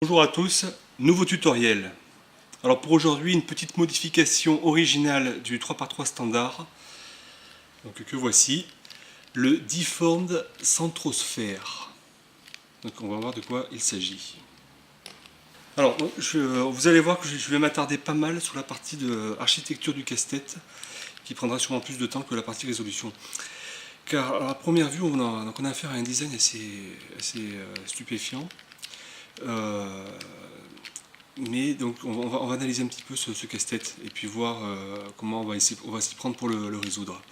Bonjour à tous, nouveau tutoriel. Alors pour aujourd'hui, une petite modification originale du 3x3 standard. Donc que voici, le Deformed Centrosphère. Donc on va voir de quoi il s'agit. Alors vous allez voir que je vais m'attarder pas mal sur la partie de architecture du casse-tête, qui prendra sûrement plus de temps que la partie résolution. Car à la première vue, on a affaire à un design assez stupéfiant. Mais donc on va analyser un petit peu ce casse-tête et puis voir comment on va s'y prendre pour le résoudre.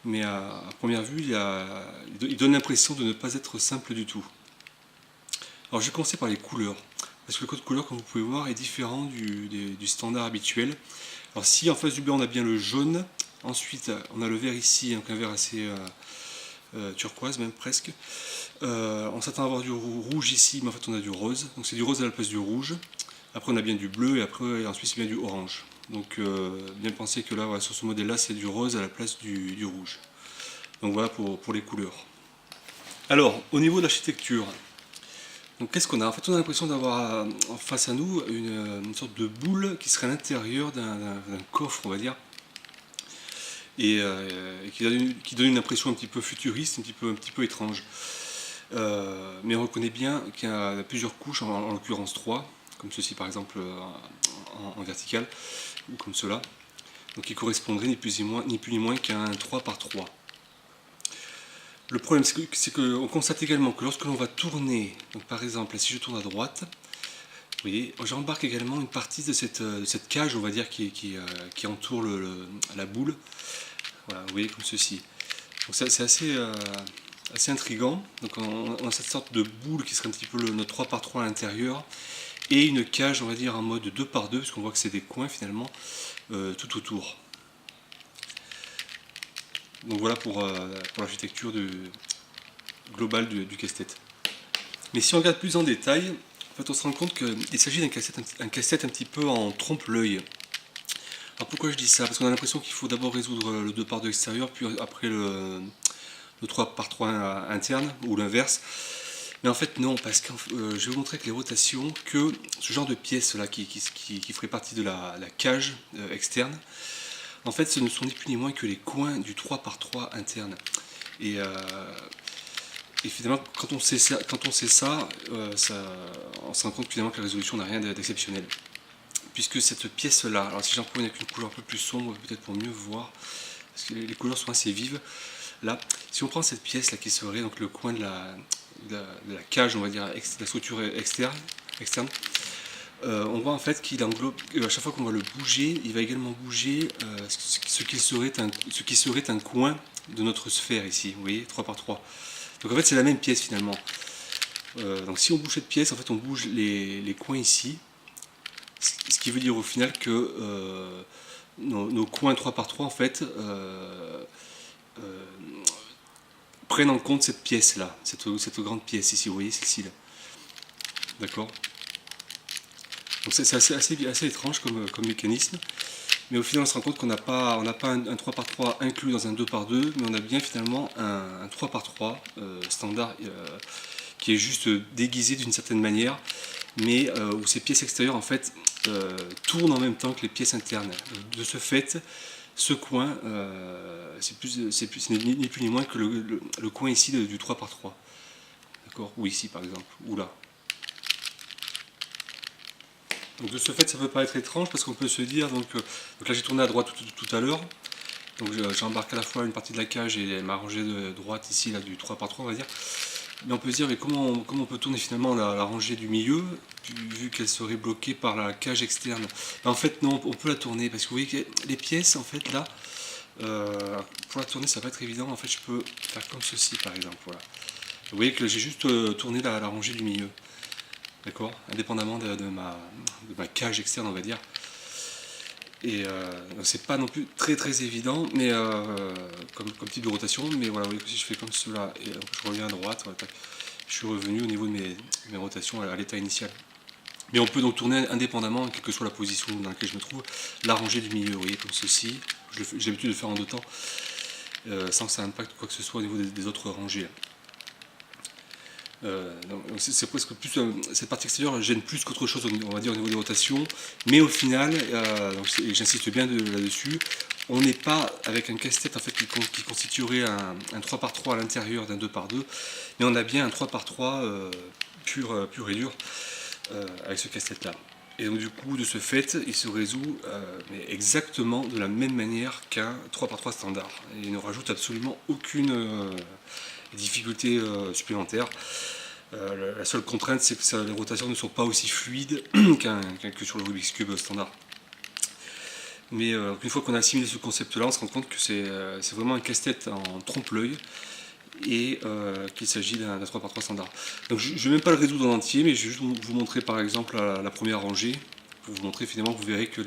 Mais à première vue, il donne l'impression de ne pas être simple du tout. Alors je vais commencer par les couleurs, parce que le code couleur, comme vous pouvez voir, est différent du standard habituel. Alors si en face du blanc on a bien le jaune, ensuite on a le vert ici, donc un vert assez turquoise même presque. On s'attend à avoir du rouge ici, mais en fait on a du rose, donc c'est du rose à la place du rouge. Après on a bien du bleu et ensuite c'est bien du orange. Donc bien penser que là voilà, sur ce modèle là c'est du rose à la place du rouge. Donc voilà pour les couleurs. Alors au niveau de l'architecture, donc qu'est-ce qu'on a? En fait on a l'impression d'avoir face à nous une sorte de boule qui serait à l'intérieur d'un coffre, on va dire. Et qui donne une impression un petit peu futuriste, un petit peu étrange. Mais on reconnaît bien qu'il y a plusieurs couches, en l'occurrence 3, comme ceci par exemple en vertical, ou comme cela, donc qui correspondrait ni plus ni moins qu'à un 3 par 3. Le problème c'est qu'on constate également que lorsque l'on va tourner, donc par exemple si je tourne à droite, vous voyez, j'embarque également une partie de cette cage, on va dire, qui entoure la boule. Voilà, vous voyez, comme ceci. Donc c'est assez intriguant. Donc on a cette sorte de boule qui serait un petit peu notre 3 par 3 à l'intérieur, et une cage, on va dire, en mode 2 par 2, parce qu'on voit que c'est des coins finalement tout autour. Donc voilà pour l'architecture globale du casse-tête. Mais si on regarde plus en détail, en fait, on se rend compte qu'il s'agit d'un casse-tête un petit peu en trompe-l'œil. Alors pourquoi je dis ça? Parce qu'on a l'impression qu'il faut d'abord résoudre le 2 par 2 extérieur, puis après le 3 par 3 interne, ou l'inverse. Mais en fait non, parce que je vais vous montrer avec les rotations que ce genre de pièces là qui ferait partie de la cage externe, en fait ce ne sont ni plus ni moins que les coins du 3 par 3 interne. Et finalement quand on sait ça, on se rend compte finalement que la résolution n'a rien d'exceptionnel. Puisque cette pièce là, alors si j'en prends avec une couleur un peu plus sombre, peut-être pour mieux voir, parce que les couleurs sont assez vives, là, si on prend cette pièce là qui serait donc le coin de la cage, on va dire, de la structure externe, on voit en fait qu'il englobe, à chaque fois qu'on va le bouger, il va également bouger ce qui serait un coin de notre sphère ici, vous voyez, 3 par 3. Donc en fait c'est la même pièce finalement. Donc si on bouge cette pièce, en fait on bouge les coins ici, ce qui veut dire au final que nos coins 3 par 3 en fait prennent en compte cette pièce là, cette grande pièce ici, vous voyez celle-ci là. D'accord? Donc c'est assez étrange comme mécanisme, mais au final on se rend compte qu'on n'a pas un 3 par 3 inclus dans un 2 par 2, mais on a bien finalement un 3 par 3 standard qui est juste déguisé d'une certaine manière, mais où ces pièces extérieures en fait tournent en même temps que les pièces internes. De ce fait, ce coin, c'est ni plus ni moins que le coin ici du 3 par 3. D'accord? Ou ici par exemple, ou là. Donc de ce fait, ça peut paraître étrange parce qu'on peut se dire, donc là j'ai tourné à droite tout à l'heure, donc j'embarque à la fois une partie de la cage et ma rangée de droite ici, là du 3 par 3 on va dire. Mais on peut se dire, mais comment on peut tourner finalement la rangée du milieu, vu qu'elle serait bloquée par la cage externe? En fait non, on peut la tourner, parce que vous voyez que les pièces en fait là, pour la tourner ça va être évident, en fait je peux faire comme ceci par exemple, voilà. Vous voyez que j'ai juste tourné la rangée du milieu. D'accord, indépendamment de ma cage externe, on va dire. Et c'est pas non plus très évident, mais comme type de rotation. Mais voilà, vous voyez que si je fais comme cela et je reviens à droite, voilà, je suis revenu au niveau de mes rotations à l'état initial. Mais on peut donc tourner indépendamment, quelle que soit la position dans laquelle je me trouve, la rangée du milieu, vous voyez, comme ceci. J'ai l'habitude de faire en deux temps, sans que ça impacte quoi que ce soit au niveau des autres rangées. C'est presque plus cette partie extérieure gêne plus qu'autre chose, on va dire, au niveau des rotations, mais au final, et j'insiste bien là-dessus, on n'est pas avec un casse-tête en fait, qui constituerait un 3x3 à l'intérieur d'un 2x2, mais on a bien un 3x3 pur et dur avec ce casse-tête là. Et donc du coup, de ce fait, il se résout mais exactement de la même manière qu'un 3x3 standard. Et il ne rajoute absolument aucune difficulté supplémentaire. La seule contrainte, c'est que les rotations ne sont pas aussi fluides que sur le Rubik's Cube standard. Mais une fois qu'on a assimilé ce concept-là, on se rend compte que c'est vraiment un casse-tête en trompe-l'œil et qu'il s'agit d'un 3x3 standard. Donc je ne vais même pas le résoudre en entier, mais je vais juste vous montrer par exemple la première rangée, pour vous montrer finalement que vous verrez que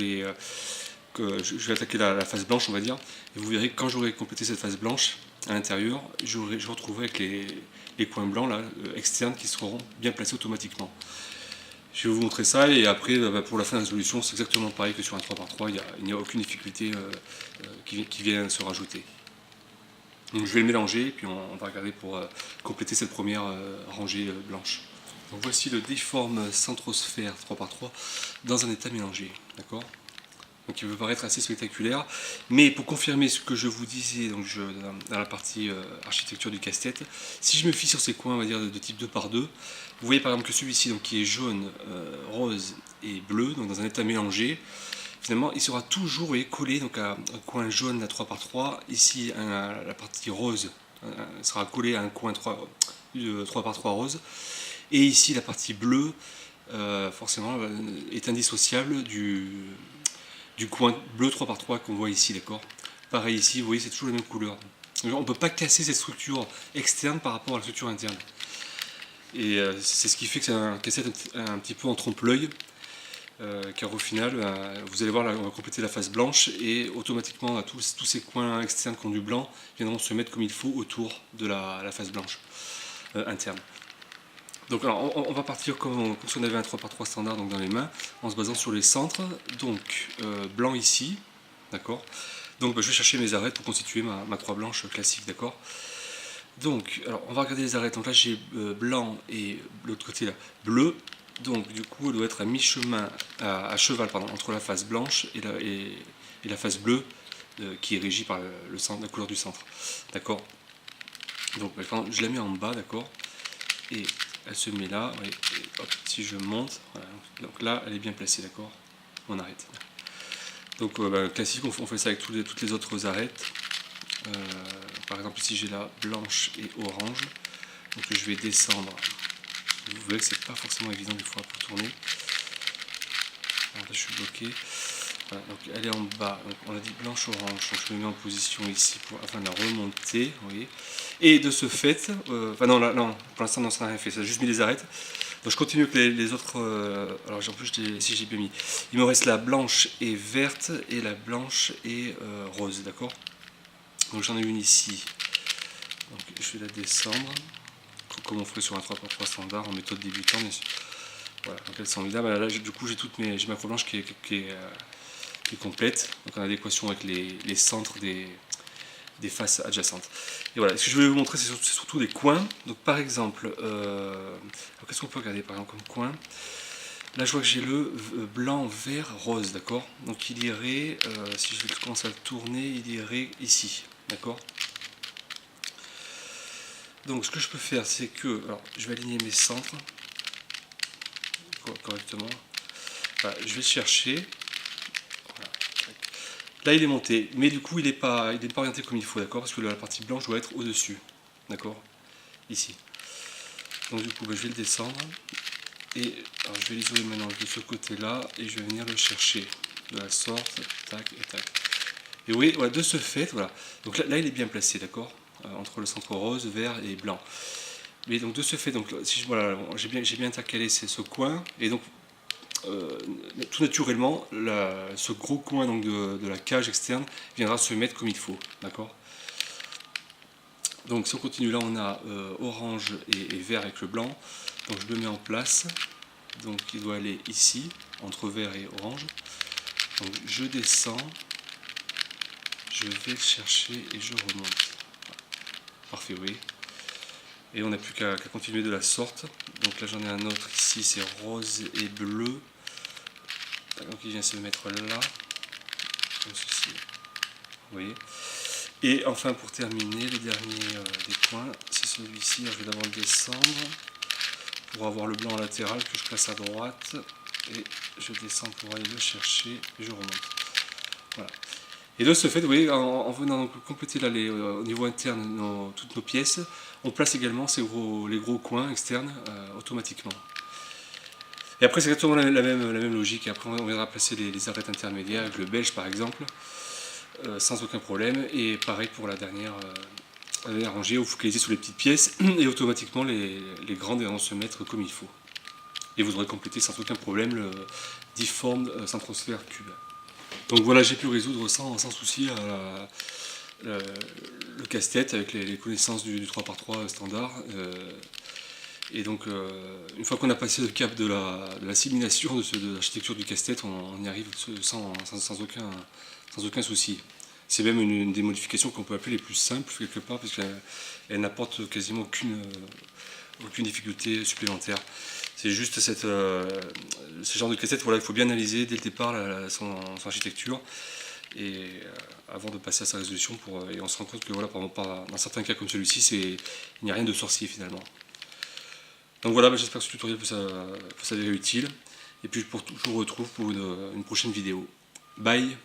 je vais attaquer la face blanche, on va dire, et vous verrez que quand j'aurai complété cette face blanche à l'intérieur, je retrouverai avec les coins blancs là, externes qui seront bien placés automatiquement. Je vais vous montrer ça et après pour la fin de la résolution c'est exactement pareil que sur un 3x3, il n'y a aucune difficulté qui vient se rajouter. Donc je vais le mélanger et puis on va regarder pour compléter cette première rangée blanche. Donc voici le Deform Centrosphère 3x3 dans un état mélangé, d'accord. Donc il peut paraître assez spectaculaire, mais pour confirmer ce que je vous disais donc dans la partie architecture du casse-tête, si je me fie sur ces coins on va dire de type 2x2, vous voyez par exemple que celui-ci donc, qui est jaune, rose et bleu, donc dans un état mélangé, finalement il sera toujours collé donc, à un coin jaune à 3x3, ici la partie rose sera collée à un coin 3x3 rose, et ici la partie bleue forcément est indissociable du coin bleu 3x3 qu'on voit ici, d'accord. Pareil ici, vous voyez, c'est toujours la même couleur. On ne peut pas casser cette structure externe par rapport à la structure interne. Et c'est ce qui fait que c'est un casse-tête un petit peu en trompe-l'œil, car au final, vous allez voir, là, on va compléter la face blanche et automatiquement, tous ces coins externes qui ont du blanc viendront se mettre comme il faut autour de la face blanche interne. Donc alors, on va partir comme si on avait un 3x3 standard donc dans les mains, en se basant sur les centres. Donc blanc ici, d'accord. Donc je vais chercher mes arêtes pour constituer ma croix blanche classique, d'accord. Donc alors on va regarder les arêtes. Donc là j'ai blanc et de l'autre côté là bleu. Donc du coup elle doit être à mi-chemin, à cheval pardon, entre la face blanche et la face bleue qui est régie par la couleur du centre, d'accord. Donc je la mets en bas, d'accord. Et elle se met là, et hop, si je monte, voilà, donc là elle est bien placée, d'accord. On arrête. Donc classique, on fait ça avec toutes les autres arêtes. Par exemple ici j'ai la blanche et orange, donc je vais descendre. Vous voyez que c'est pas forcément évident des fois pour tourner. Alors là je suis bloqué. Voilà, donc elle est en bas, donc on a dit blanche orange, donc je me mets en position ici afin de la remonter, vous voyez. Et de ce fait, enfin non, là, non, pour l'instant non, ça n'a rien fait, ça a juste mis les arêtes. Donc je continue avec les autres, alors en plus si j'ai bien mis, il me reste la blanche et verte et la blanche et rose, d'accord. Donc j'en ai une ici, donc je vais la descendre, comme on ferait sur un 3x3 standard en méthode débutant bien sûr. Voilà, donc elles sont là, là du coup j'ai ma croix blanche qui est complète, donc en adéquation avec les centres des faces adjacentes. Et voilà, ce que je voulais vous montrer, c'est surtout des coins. Donc par exemple, qu'est-ce qu'on peut regarder par exemple comme coin? Là je vois que j'ai le blanc, vert, rose, d'accord. Donc il irait, si je commence à le tourner, il irait ici, d'accord. Donc ce que je peux faire, c'est que, alors je vais aligner mes centres correctement. Voilà, je vais le chercher. Là il est monté, mais du coup il n'est pas orienté comme il faut, d'accord, parce que la partie blanche doit être au-dessus, d'accord, ici. Donc du coup je vais le descendre, et alors, je vais l'isoler maintenant de ce côté-là, et je vais venir le chercher de la sorte, tac et tac. Et oui, voilà, de ce fait, voilà, donc là il est bien placé, d'accord, entre le centre rose, vert et blanc. Mais donc de ce fait, donc, si voilà, j'ai bien intercalé ce coin, et donc tout naturellement, ce gros coin donc, de la cage externe viendra se mettre comme il faut, d'accord. Donc si on continue, là on a orange et vert avec le blanc, donc je le mets en place, donc il doit aller ici, entre vert et orange, donc je descends, je vais le chercher et je remonte. Parfait, oui. Et on n'a plus qu'à continuer de la sorte. Donc là j'en ai un autre ici, c'est rose et bleu. Donc il vient se mettre là, comme ceci. Vous voyez. Et enfin pour terminer, le dernier des points, c'est celui-ci. Je vais d'abord le descendre pour avoir le blanc latéral que je place à droite. Et je descends pour aller le chercher et je remonte. Voilà. Et de ce fait, vous voyez, en venant donc compléter là, au niveau interne toutes nos pièces, on place également les gros coins externes automatiquement. Et après, c'est exactement la même logique. Et après, on viendra placer les arêtes intermédiaires avec le belge par exemple, sans aucun problème. Et pareil pour la dernière rangée, vous focalisez sur les petites pièces et automatiquement les grandes viendront se mettre comme il faut. Et vous aurez complété sans aucun problème le difforme sans transfert cube. Donc voilà, j'ai pu résoudre sans souci le casse-tête avec les connaissances du 3x3 standard. Et donc, une fois qu'on a passé le cap de l'assimilation de l'architecture du casse-tête, on y arrive sans aucun souci. C'est même une des modifications qu'on peut appeler les plus simples, quelque part, puisqu'elle n'apporte quasiment aucune difficulté supplémentaire. C'est juste ce genre de casse-tête, voilà, il faut bien analyser dès le départ son architecture et avant de passer à sa résolution et on se rend compte que voilà, dans certains cas comme celui-ci, il n'y a rien de sorcier finalement. Donc voilà, j'espère que ce tutoriel peut s'avérer utile et puis je vous retrouve pour une prochaine vidéo. Bye.